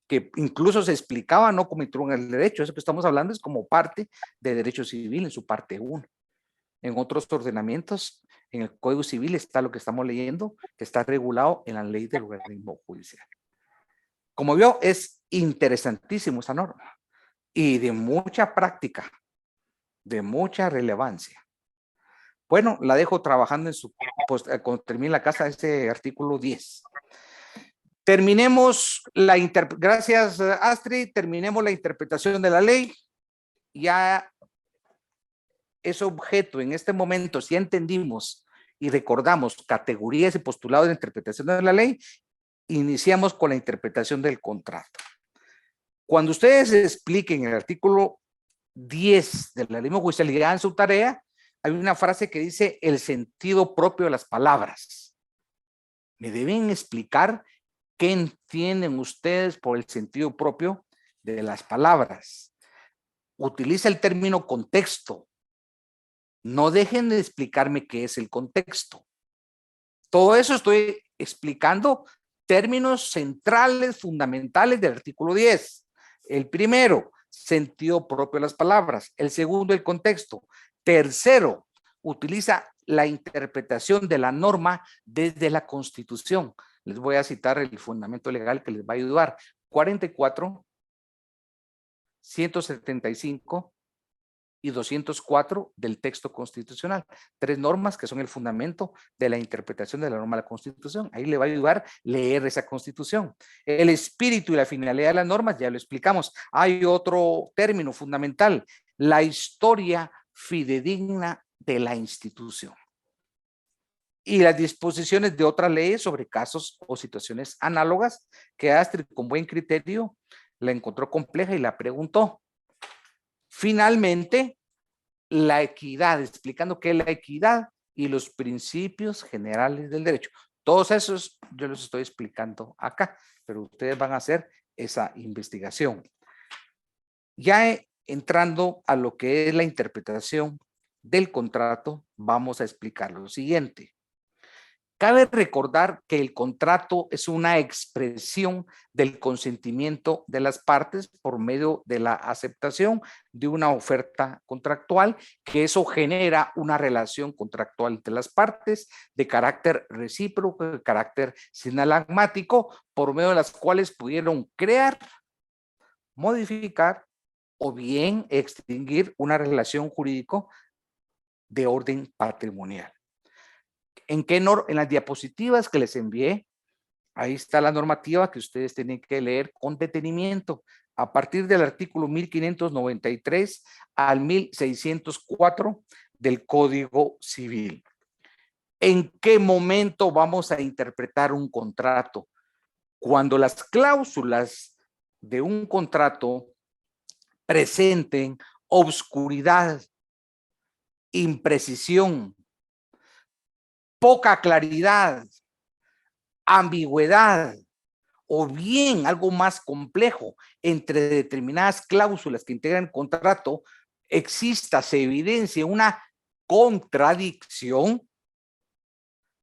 Speaker 1: que incluso se explicaba no como en el derecho. Eso que estamos hablando es como parte de derecho civil en su parte 1. En otros ordenamientos, en el Código Civil está lo que estamos leyendo, que está regulado en la ley del organismo judicial. Como vio, es interesantísimo esta norma y de mucha práctica, de mucha relevancia. Bueno, la dejo trabajando en su, pues, cuando termine la casa, este artículo 10. Terminemos gracias Astrid, terminemos la interpretación de la ley. Ya es objeto en este momento, si entendimos y recordamos categorías y postulados de interpretación de la ley, iniciamos con la interpretación del contrato. Cuando ustedes expliquen el artículo 10 de la ley judicial y hagan su tarea, hay una frase que dice el sentido propio de las palabras. Me deben explicar qué entienden ustedes por el sentido propio de las palabras. Utiliza el término contexto. No dejen de explicarme qué es el contexto. Todo eso estoy explicando términos centrales, fundamentales del artículo 10. El primero, sentido propio de las palabras. El segundo, el contexto. Tercero, utiliza la interpretación de la norma desde la Constitución. Les voy a citar el fundamento legal que les va a ayudar. 44, 175 y 204 del texto constitucional. 3 normas que son el fundamento de la interpretación de la norma de la Constitución. Ahí le va a ayudar leer esa Constitución. El espíritu y la finalidad de las normas ya lo explicamos. Hay otro término fundamental, la historia fidedigna de la institución. Y las disposiciones de otras leyes sobre casos o situaciones análogas que Astrid con buen criterio la encontró compleja y la preguntó. Finalmente, la equidad, explicando qué es la equidad y los principios generales del derecho. Todos esos yo los estoy explicando acá, pero ustedes van a hacer esa investigación. Ya entrando a lo que es la interpretación del contrato, vamos a explicar lo siguiente. Cabe recordar que el contrato es una expresión del consentimiento de las partes por medio de la aceptación de una oferta contractual, que eso genera una relación contractual entre las partes de carácter recíproco, de carácter sinalagmático, por medio de las cuales pudieron crear, modificar o bien extinguir una relación jurídico de orden patrimonial. ¿En las diapositivas que les envié? Ahí está la normativa que ustedes tienen que leer con detenimiento a partir del artículo 1593 al 1604 del Código Civil. ¿En qué momento vamos a interpretar un contrato? Cuando las cláusulas de un contrato presenten obscuridad, imprecisión, poca claridad, ambigüedad o bien algo más complejo entre determinadas cláusulas que integran el contrato, se evidencia una contradicción,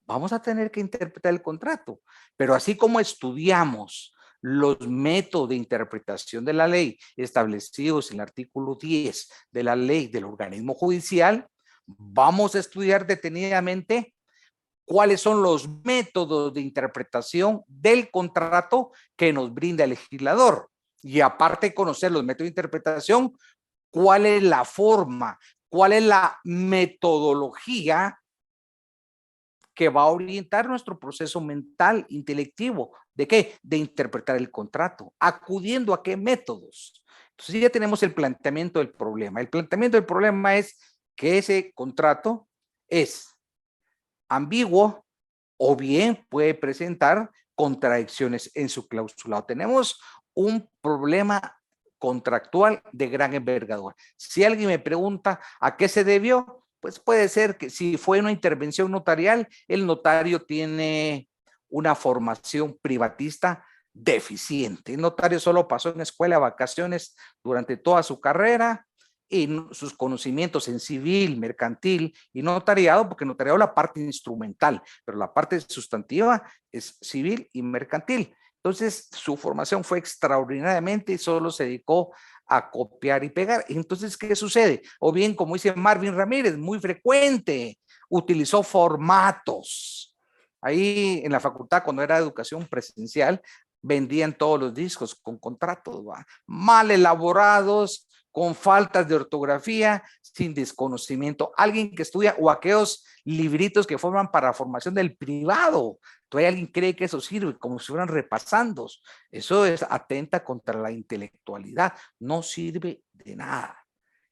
Speaker 1: vamos a tener que interpretar el contrato. Pero así como estudiamos los métodos de interpretación de la ley establecidos en el artículo 10 de la ley del organismo judicial, vamos a estudiar detenidamente cuáles son los métodos de interpretación del contrato que nos brinda el legislador. Y aparte de conocer los métodos de interpretación, cuál es la forma, cuál es la metodología que va a orientar nuestro proceso mental, intelectivo. ¿De qué? De interpretar el contrato. ¿Acudiendo a qué métodos? Entonces ya tenemos el planteamiento del problema. El planteamiento del problema es que ese contrato es ambiguo o bien puede presentar contradicciones en su clausulado. Tenemos un problema contractual de gran envergadura. Si alguien me pregunta a qué se debió, pues puede ser que si fue una intervención notarial, el notario tiene una formación privatista deficiente. El notario solo pasó en escuela de vacaciones durante toda su carrera y sus conocimientos en civil, mercantil y notariado, porque notariado es la parte instrumental, pero la parte sustantiva es civil y mercantil. Entonces, su formación fue extraordinariamente y solo se dedicó a copiar y pegar. Entonces, ¿qué sucede? O bien, como dice Marvin Ramírez, muy frecuente, utilizó formatos. Ahí en la facultad, cuando era educación presencial, vendían todos los discos con contratos, ¿va? Mal elaborados, con faltas de ortografía, sin desconocimiento. Alguien que estudia, o aquellos libritos que forman para formación del privado, todavía alguien cree que eso sirve, como si fueran repasando. Eso es atenta contra la intelectualidad, no sirve de nada.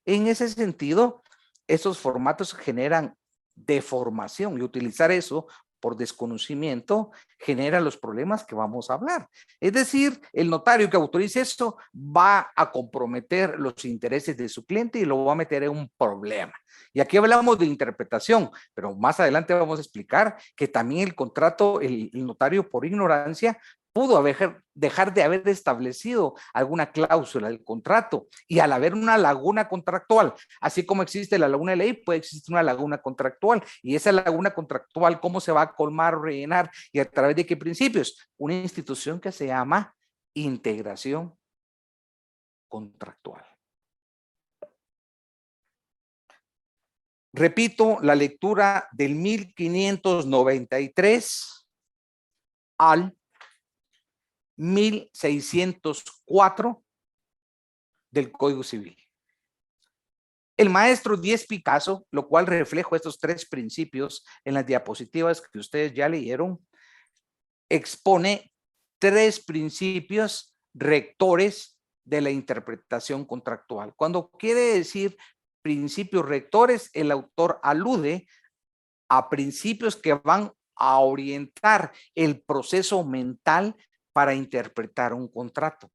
Speaker 1: En ese sentido, esos formatos generan deformación y utilizar eso por desconocimiento genera los problemas que vamos a hablar. Es decir, el notario que autorice eso va a comprometer los intereses de su cliente y lo va a meter en un problema. Y aquí hablamos de interpretación, pero más adelante vamos a explicar que también el contrato, el notario por ignorancia pudo dejar de haber establecido alguna cláusula del contrato, y al haber una laguna contractual, así como existe la laguna de ley, puede existir una laguna contractual, y esa laguna contractual, ¿cómo se va a colmar o rellenar? ¿Y a través de qué principios? Una institución que se llama integración contractual. Repito la lectura del 1593 al 1604 del Código Civil. El maestro Díez Picasso, lo cual reflejo estos tres principios en las diapositivas que ustedes ya leyeron, expone tres principios rectores de la interpretación contractual. Cuando quiere decir principios rectores, el autor alude a principios que van a orientar el proceso mental para interpretar un contrato.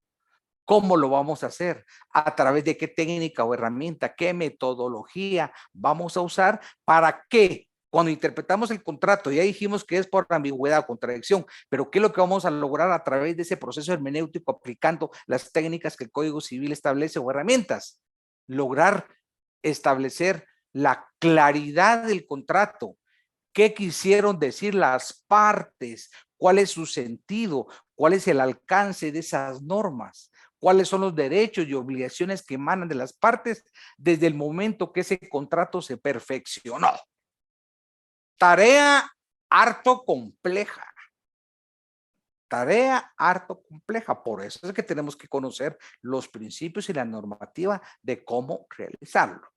Speaker 1: ¿Cómo lo vamos a hacer? ¿A través de qué técnica o herramienta, qué metodología vamos a usar para que cuando interpretamos el contrato, ya dijimos que es por ambigüedad o contradicción, pero qué es lo que vamos a lograr a través de ese proceso hermenéutico aplicando las técnicas que el Código Civil establece o herramientas? Lograr establecer la claridad del contrato. ¿Qué quisieron decir las partes? ¿Cuál es su sentido? ¿Cuál es el alcance de esas normas? ¿Cuáles son los derechos y obligaciones que emanan de las partes desde el momento que ese contrato se perfeccionó? Tarea harto compleja. Tarea harto compleja. Por eso es que tenemos que conocer los principios y la normativa de cómo realizarlo.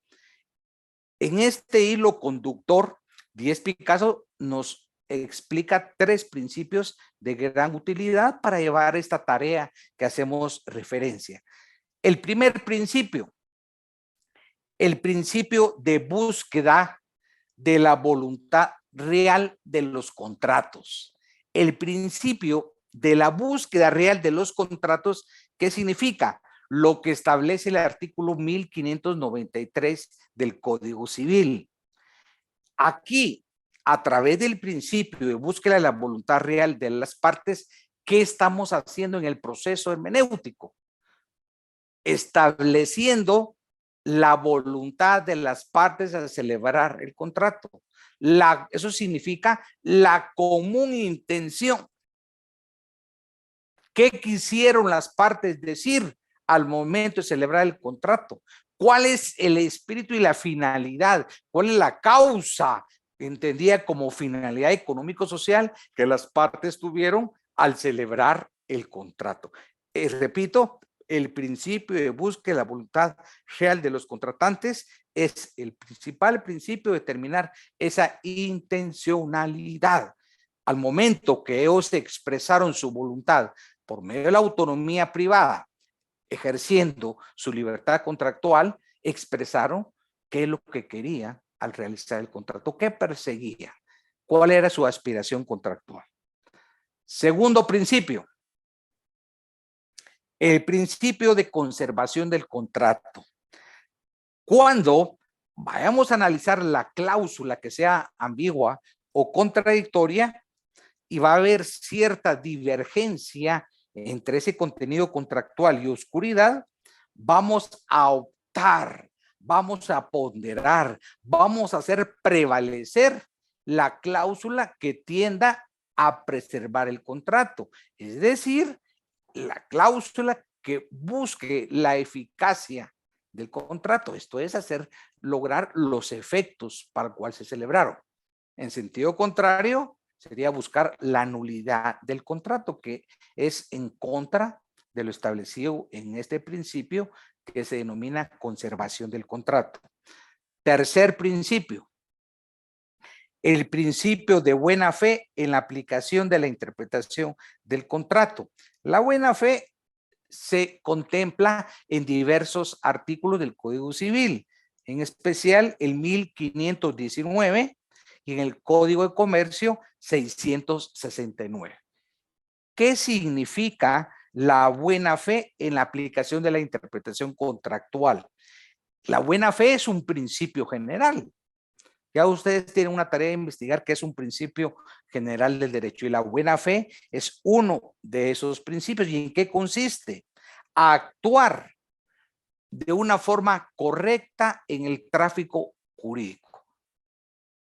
Speaker 1: En este hilo conductor, Díez Picasso nos explica tres principios de gran utilidad para llevar esta tarea que hacemos referencia. El primer principio, el principio de búsqueda de la voluntad real de los contratos. El principio de la búsqueda real de los contratos, ¿qué significa? Lo que establece el artículo 1593 del Código Civil. Aquí, a través del principio de búsqueda de la voluntad real de las partes, ¿qué estamos haciendo en el proceso hermenéutico? Estableciendo la voluntad de las partes al celebrar el contrato. Eso significa la común intención. ¿Qué quisieron las partes decir al momento de celebrar el contrato? ¿Cuál es el espíritu y la finalidad? ¿Cuál es la causa, entendida como finalidad económico-social, que las partes tuvieron al celebrar el contrato? Repito, el principio de búsqueda de la voluntad real de los contratantes es el principal principio de determinar esa intencionalidad. Al momento que ellos expresaron su voluntad por medio de la autonomía privada, ejerciendo su libertad contractual, expresaron qué es lo que quería al realizar el contrato, qué perseguía, cuál era su aspiración contractual. Segundo principio, el principio de conservación del contrato. Cuando vayamos a analizar la cláusula que sea ambigua o contradictoria y va a haber cierta divergencia entre ese contenido contractual y oscuridad, vamos a optar, vamos a ponderar, vamos a hacer prevalecer la cláusula que tienda a preservar el contrato. Es decir, la cláusula que busque la eficacia del contrato. Esto es lograr los efectos para el cual se celebraron. En sentido contrario, sería buscar la nulidad del contrato, que es en contra de lo establecido en este principio que se denomina conservación del contrato. Tercer principio, el principio de buena fe en la aplicación de la interpretación del contrato. La buena fe se contempla en diversos artículos del Código Civil, en especial el 1519 y en el Código de Comercio 669. ¿Qué significa la buena fe en la aplicación de la interpretación contractual? La buena fe es un principio general. Ya ustedes tienen una tarea de investigar qué es un principio general del derecho, y la buena fe es uno de esos principios. ¿Y en qué consiste? Actuar de una forma correcta en el tráfico jurídico.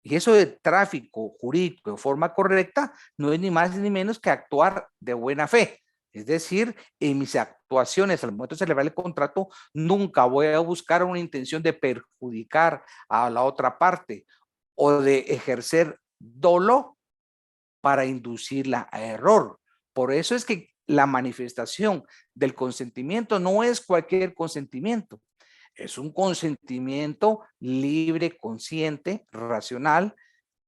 Speaker 1: Y eso de tráfico jurídico de forma correcta no es ni más ni menos que actuar de buena fe. Es decir, en mis actuaciones al momento de celebrar el contrato, nunca voy a buscar una intención de perjudicar a la otra parte o de ejercer dolo para inducirla a error. Por eso es que la manifestación del consentimiento no es cualquier consentimiento. Es un consentimiento libre, consciente, racional,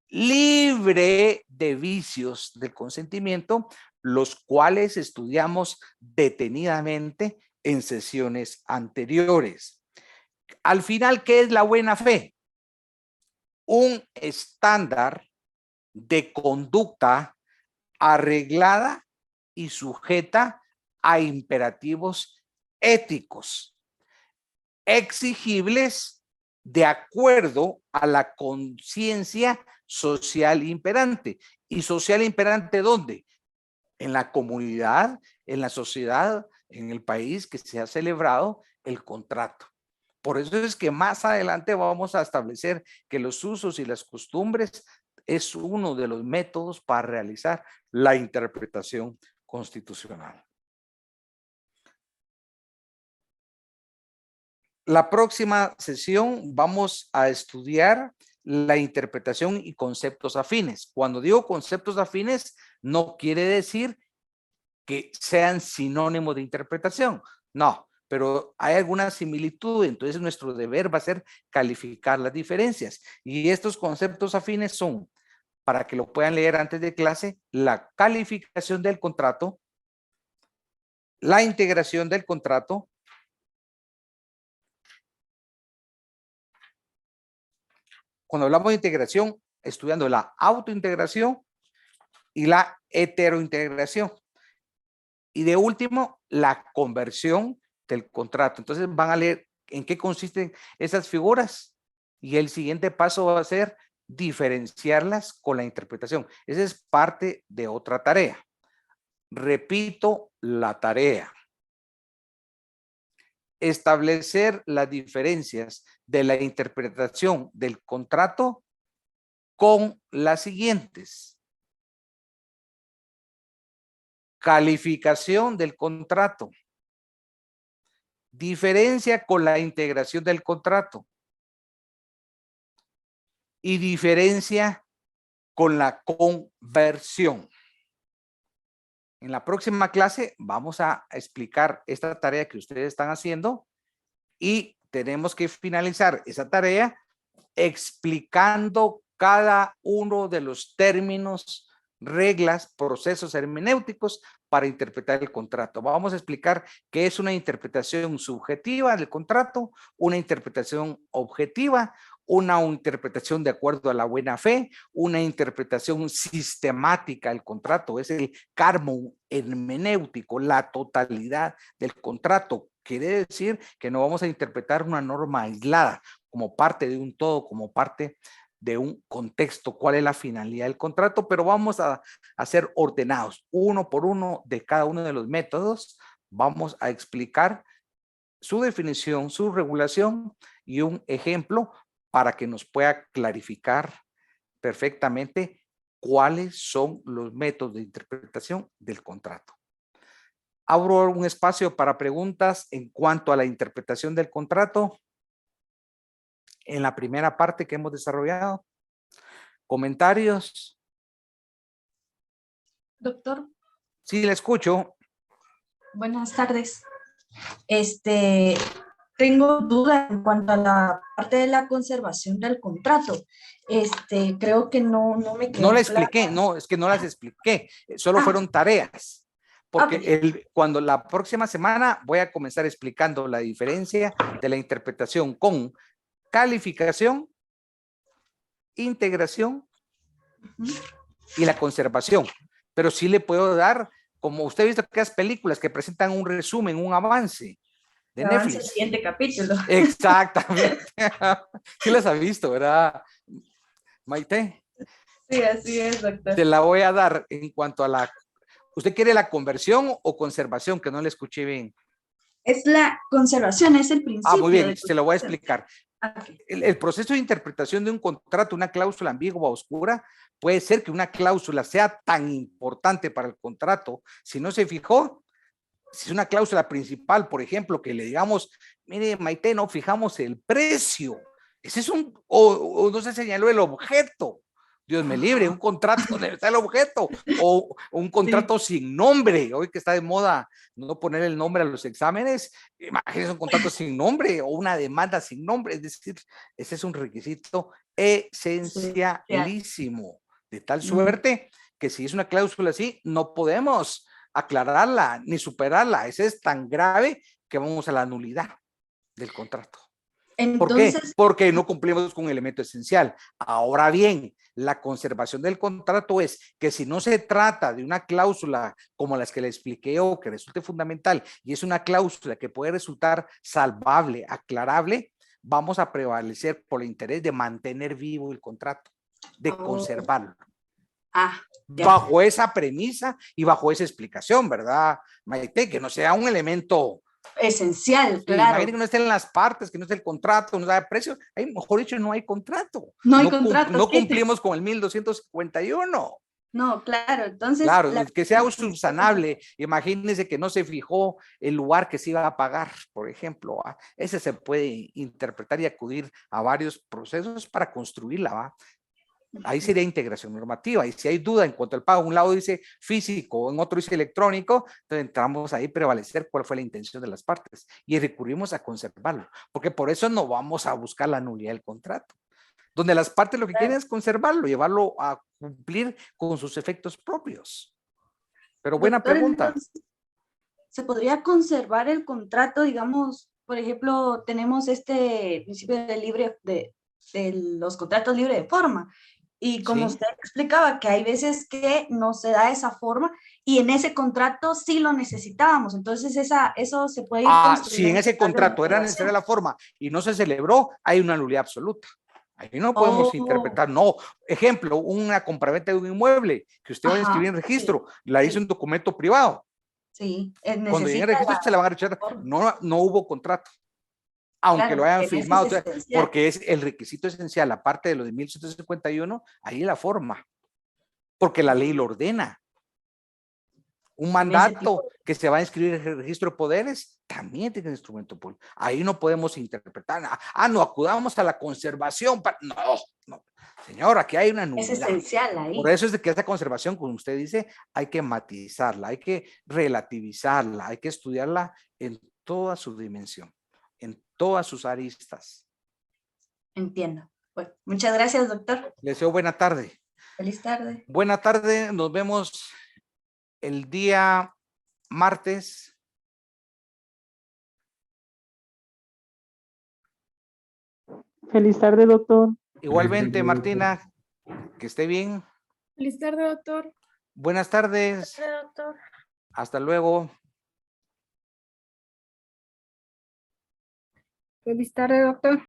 Speaker 1: libre de vicios del consentimiento, los cuales estudiamos detenidamente en sesiones anteriores. Al final, ¿qué es la buena fe? Un estándar de conducta arreglada y sujeta a imperativos éticos exigibles de acuerdo a la conciencia social imperante. ¿Y social imperante dónde? En la comunidad, en la sociedad, en el país que se ha celebrado el contrato. Por eso es que más adelante vamos a establecer que los usos y las costumbres es uno de los métodos para realizar la interpretación constitucional. La próxima sesión vamos a estudiar la interpretación y conceptos afines. Cuando digo conceptos afines, no quiere decir que sean sinónimos de interpretación. No, pero hay alguna similitud, entonces nuestro deber va a ser calificar las diferencias. Y estos conceptos afines son, para que lo puedan leer antes de clase, la calificación del contrato, la integración del contrato, cuando hablamos de integración, estudiando la autointegración y la heterointegración. Y de último, la conversión del contrato. Entonces van a leer en qué consisten esas figuras y el siguiente paso va a ser diferenciarlas con la interpretación. Esa es parte de otra tarea. Repito la tarea. Establecer las diferencias de la interpretación del contrato con las siguientes. Calificación del contrato. Diferencia con la integración del contrato. Y diferencia con la conversión. En la próxima clase vamos a explicar esta tarea que ustedes están haciendo y tenemos que finalizar esa tarea explicando cada uno de los términos, reglas, procesos hermenéuticos para interpretar el contrato. Vamos a explicar qué es una interpretación subjetiva del contrato, una interpretación objetiva, una interpretación de acuerdo a la buena fe, una interpretación sistemática del contrato, es el canon hermenéutico, la totalidad del contrato. Quiere decir que no vamos a interpretar una norma aislada como parte de un todo, como parte de un contexto, cuál es la finalidad del contrato, pero vamos a ser ordenados uno por uno de cada uno de los métodos. Vamos a explicar su definición, su regulación y un ejemplo para que nos pueda clarificar perfectamente cuáles son los métodos de interpretación del contrato. Abro un espacio para preguntas en cuanto a la interpretación del contrato en la primera parte que hemos desarrollado. ¿Comentarios?
Speaker 7: Doctor,
Speaker 1: Sí, le escucho.
Speaker 7: buenas tardes. Tengo duda en cuanto a la parte de la conservación del contrato. Creo que no me quedó
Speaker 1: No le
Speaker 7: clara.
Speaker 1: expliqué, no, es que no las expliqué, solo fueron tareas. Porque cuando la próxima semana voy a comenzar explicando la diferencia de la interpretación con calificación, integración y la conservación. Pero sí le puedo dar, como usted ha visto aquellas películas que presentan un resumen, un avance de Netflix.
Speaker 7: El siguiente capítulo.
Speaker 1: Exactamente. Sí las ha visto, ¿verdad, Maite?
Speaker 7: Sí, así es, doctor.
Speaker 1: Te la voy a dar en cuanto a la... ¿Usted quiere la conversión o conservación? Que no le escuché bien.
Speaker 7: Es la conservación, es el principio.
Speaker 1: Muy bien, se lo voy a explicar.
Speaker 7: Okay.
Speaker 1: El proceso de interpretación de un contrato, una cláusula ambigua o oscura, puede ser que una cláusula sea tan importante para el contrato, si no se fijó, si es una cláusula principal, por ejemplo, que le digamos, mire, Maite, no fijamos el precio, ese es o no se señaló el objeto. Dios me libre, un contrato donde está el objeto, o un contrato sin nombre, hoy que está de moda no poner el nombre a los exámenes, imagínense un contrato sin nombre o una demanda sin nombre, es decir, ese es un requisito esencialísimo, de tal suerte que si es una cláusula así, no podemos aclararla ni superarla, ese es tan grave que vamos a la nulidad del contrato.
Speaker 7: Entonces,
Speaker 1: ¿por qué? Porque no cumplimos con un elemento esencial. Ahora bien, la conservación del contrato es que si no se trata de una cláusula como las que le expliqué o que resulte fundamental y es una cláusula que puede resultar salvable, aclarable, vamos a prevalecer por el interés de mantener vivo el contrato, de conservarlo. Bajo esa premisa y bajo esa explicación, ¿verdad, Maite? Que no sea un elemento
Speaker 7: esencial, claro.
Speaker 1: Imagínate que no estén en las partes, que no esté el contrato, no da precio. Mejor dicho, no hay contrato.
Speaker 7: No hay contrato.
Speaker 1: No cumplimos con el 1251.
Speaker 7: No, claro, entonces...
Speaker 1: Claro, que sea subsanable. Imagínense que no se fijó el lugar que se iba a pagar, por ejemplo. Ese se puede interpretar y acudir a varios procesos para construirla, ¿va? Ahí sería integración normativa. Y si hay duda en cuanto al pago, un lado dice físico, en otro dice electrónico, entonces entramos ahí a prevalecer cuál fue la intención de las partes y recurrimos a conservarlo, porque por eso no vamos a buscar la nulidad del contrato, donde las partes lo que quieren es conservarlo, llevarlo a cumplir con sus efectos propios. Pero buena
Speaker 7: Doctor,
Speaker 1: pregunta.
Speaker 7: Entonces, ¿se podría conservar el contrato, digamos, por ejemplo, tenemos este principio de los contratos libres de forma? Y como usted explicaba, que hay veces que no se da esa forma y en ese contrato sí lo necesitábamos. Entonces, eso se puede ir
Speaker 1: si en ese contrato era necesaria la forma y no se celebró, hay una nulidad absoluta. Ahí no podemos interpretar, no. Ejemplo, una compraventa de un inmueble que usted va a inscribir en registro, la hizo un documento privado.
Speaker 7: Sí,
Speaker 1: cuando llegue el registro se la van a rechazar. No hubo contrato. Aunque lo hayan firmado, porque es el requisito esencial, aparte de lo de 1151, ahí la forma, porque la ley lo ordena. Un mandato que se va a inscribir en el registro de poderes también tiene instrumento público. Ahí no podemos interpretar. No acudamos a la conservación. No. Señor, aquí hay una nulidad.
Speaker 7: Es esencial ahí.
Speaker 1: Por eso es de que esa conservación, como usted dice, hay que matizarla, hay que relativizarla, hay que estudiarla en toda su dimensión, en todas sus aristas.
Speaker 7: Entiendo. Bueno, muchas gracias, doctor.
Speaker 1: Le deseo buena tarde.
Speaker 7: Feliz tarde.
Speaker 1: Buena tarde, nos vemos el día martes.
Speaker 8: Feliz tarde, doctor.
Speaker 1: Igualmente, Martina, que esté bien.
Speaker 9: Feliz tarde, doctor.
Speaker 1: Buenas tardes.
Speaker 9: Doctor.
Speaker 1: Hasta luego.
Speaker 9: Feliz tarde, doctor.